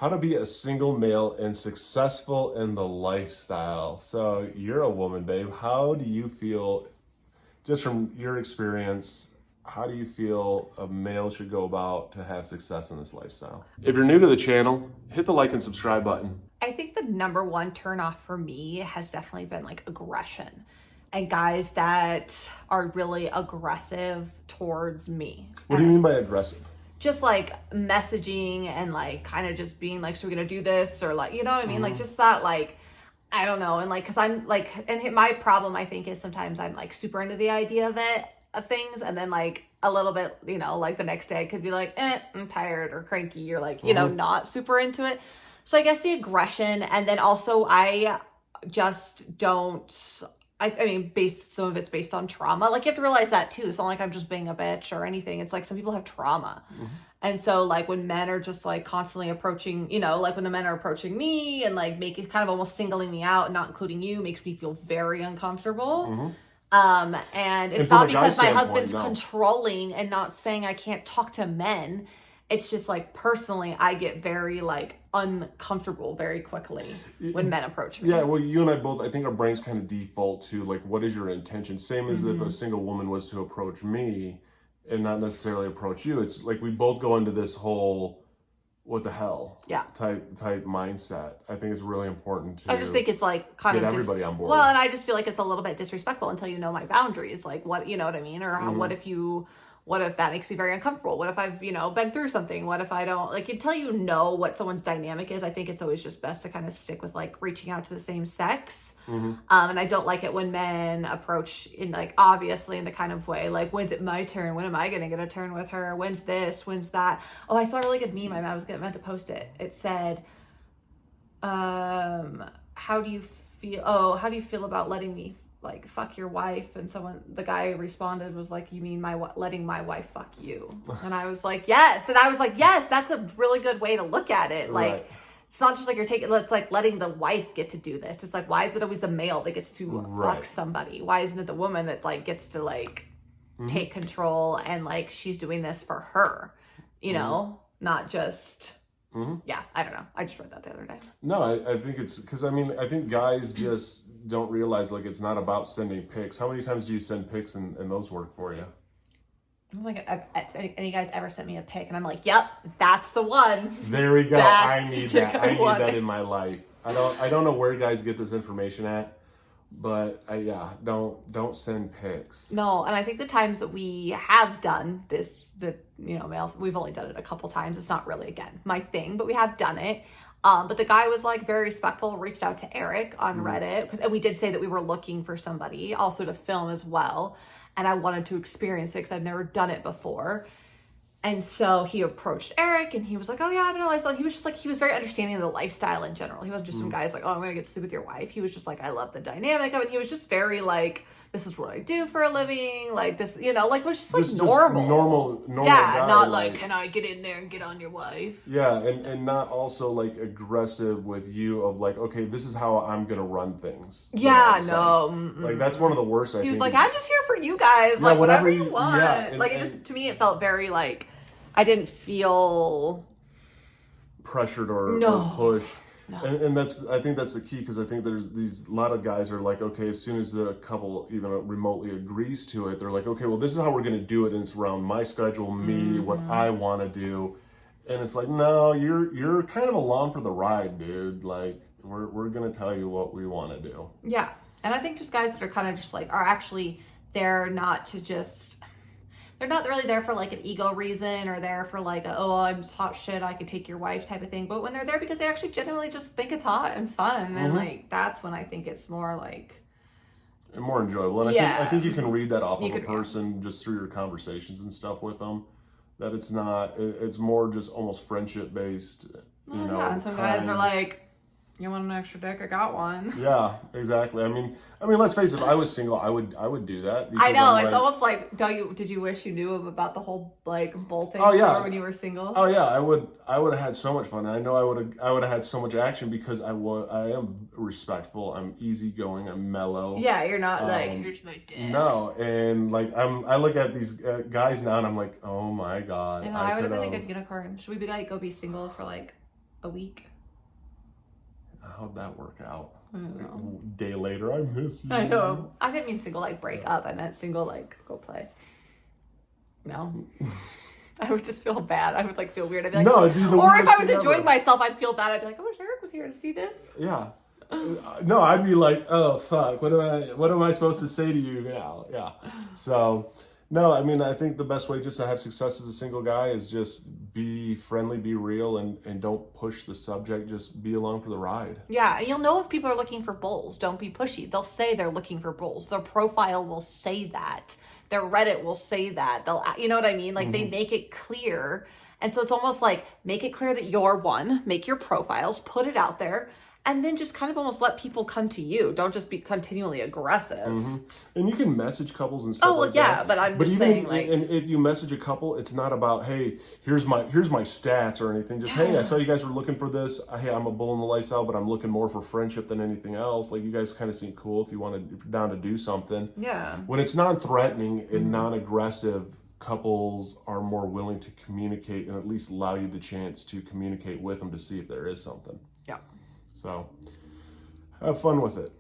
How to be a single male and successful in the lifestyle. So you're a woman, babe. How do you feel, just from your experience, how do you feel a male should go about to have success in this lifestyle? If you're new to the channel, hit the like and subscribe button. I think the number one turnoff for me has definitely been like aggression, and guys that are really aggressive towards me. What do you mean by aggressive? Just like messaging and like kind of just being like, so we're gonna do this, or like, you know what I mean? Like just that, like, I don't know. And like, cause I'm like, and my problem I think is sometimes I'm like super into the idea of things. And then like a little bit, you know, like the next day I could be like, I'm tired or cranky, or like, you know, not super into it. So I guess the aggression. And then also I just don't, I mean, some of it's based on trauma. Like, you have to realize that too. It's not like I'm just being a bitch or anything. It's like some people have trauma. And so like when men are just like constantly approaching, you know, like when the men are approaching me and like making kind of almost singling me out and not including you, makes me feel very uncomfortable. And it's not because my husband's controlling and not saying I can't talk to men. It's just like personally, I get very like uncomfortable very quickly when men approach me. Yeah, well, you and I both, I think our brains kind of default to like, what is your intention? Same as if a single woman was to approach me and not necessarily approach you. It's like we both go into this whole, what the hell? Yeah. Type mindset. I think it's really important to I just think it's like kind get of everybody on board. Well, and I just feel like it's a little bit disrespectful until you know my boundaries. Like, what, you know what I mean? Or what if that makes me very uncomfortable? What if I've, you know, been through something? What if I don't, like, until you know what someone's dynamic is, I think it's always just best to kind of stick with like reaching out to the same sex. And I don't like it when men approach in like, obviously in the kind of way, like, when's it my turn? When am I going to get a turn with her? When's this? When's that? Oh, I saw a really good meme. I was meant to post it. It said, how do you feel about letting me like fuck your wife? And the guy responded was like, you mean letting my wife fuck you? And I was like, yes. And I was like, yes, that's a really good way to look at it. Like, it's not just like it's like letting the wife get to do this. It's like, why is it always the male that gets to fuck somebody? Why isn't it the woman that like gets to like take control and like she's doing this for her, you know, not just yeah, I don't know. I just read that the other day. No, I think it's because, I mean, I think guys just don't realize like it's not about sending pics. How many times do you send pics and those work for you? I don't think any guys ever sent me a pic and I'm like, yep, that's the one. There we go. I need that. I need that in my life. I don't know where guys get this information at, but don't send pics. No, and I think the times that we have done this, you know, male, we've only done it a couple times. It's not really, again, my thing, but we have done it. But the guy was like very respectful, reached out to Eric on Reddit, and we did say that we were looking for somebody also to film as well. And I wanted to experience it because I've never done it before. And so he approached Eric and he was like, oh yeah, I've been a lifestyle. He was just like, he was very understanding of the lifestyle in general. He wasn't just some guy's like, oh, I'm going to get to sleep with your wife. He was just like, I love the dynamic of it. He was just very like, this is what I do for a living. Like this, you know, like it was just like normal. Yeah, guy, not like, can I get in there and get on your wife? Yeah, and not also like aggressive with you of like, okay, this is how I'm gonna run things. Yeah, no. Like that's one of the worst. He was like, I'm just here for you guys. Like whatever you want. Yeah, like it just, to me, it felt very like, I didn't feel pressured or pushed. No. And I think that's the key, because I think there's a lot of guys are like, okay, as soon as the couple even remotely agrees to it, they're like, okay, well, this is how we're going to do it. And it's around my schedule, me, what I want to do. And it's like, no, you're kind of along for the ride, dude. Like we're going to tell you what we want to do. Yeah. And I think just guys that are kind of just like, are actually, they're not really there for like an ego reason or there for like, oh, I'm just hot shit, I could take your wife type of thing. But when they're there because they actually genuinely just think it's hot and fun. And like, that's when I think it's more like. And more enjoyable. And I think you can read that off of a person just through your conversations and stuff with them. That it's more just almost friendship based, you know. Yeah, and some guys are like, you want an extra dick? I got one. Yeah, exactly. I mean, let's face it. If I was single, I would do that. I know. It's almost like, did you wish you knew about the whole like bull thing when you were single? Oh yeah, I would have had so much fun. And I know I would have had so much action because I am respectful. I'm easygoing. I'm mellow. Yeah, you're not like, here's my dick. No, and like I look at these guys now and I'm like, oh my god. I would have been a good unicorn. Should we go be single for like a week. How'd that work out? I don't know. A day later, I miss you. I know. I didn't mean single like break up. I meant single like go play. No. I would just feel bad. I would like feel weird. I'd be like, no, it'd be the or if I was thing enjoying ever. myself, I'd feel bad. I'd be like, I wish Eric was here to see this. Yeah. No, I'd be like, oh fuck, what am I supposed to say to you now? Yeah. So no, I mean, I think the best way just to have success as a single guy is just be friendly, be real, and don't push the subject. Just be along for the ride. Yeah, and you'll know if people are looking for bulls. Don't be pushy. They'll say they're looking for bulls. Their profile will say that. Their Reddit will say that. They'll, you know what I mean? Like they make it clear. And so it's almost like make it clear that you're one, make your profiles, put it out there, and then just kind of almost let people come to you. Don't just be continually aggressive. And you can message couples and stuff Oh, well, like yeah, that. but I'm just even saying, like, and if you message a couple, it's not about, hey, here's my stats or anything. Just, hey, I saw you guys were looking for this. Hey, I'm a bull in the lifestyle, but I'm looking more for friendship than anything else. Like, you guys kind of seem cool if you're down to do something. yeah. When it's non-threatening and non-aggressive, couples are more willing to communicate and at least allow you the chance to communicate with them to see if there is something. Yeah. So have fun with it.